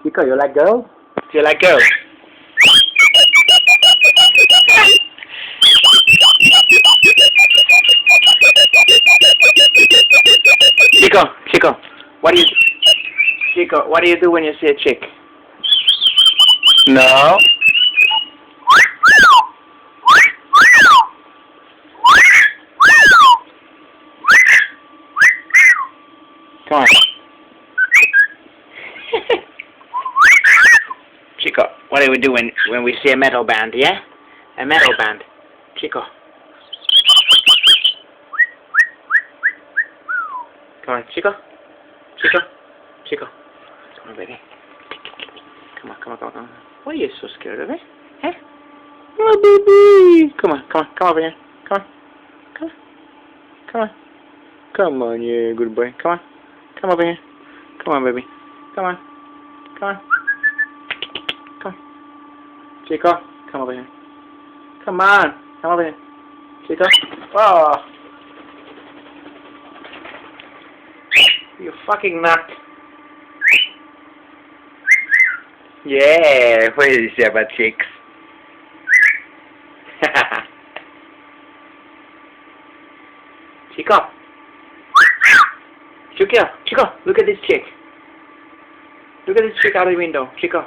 Chico, you like girls? Do you like girls? Chico, what do you Chico, what do you do when you see a chick? No. Come on. Chico, what do we do when we see a metal band, yeah? A metal band. Chico. Come on, Chico. Chico. Come on, baby. Come on. Why are you so scared of it? Huh? Oh, baby. Come on over here. Come on, yeah, good boy. Come over here. Come on, baby. Come on. Chico, come over here. Come over here. Chico. Oh. You fucking nut. Yeah, what did you say about chicks? Chico, look at this chick. Look at this chick out of the window. Chico.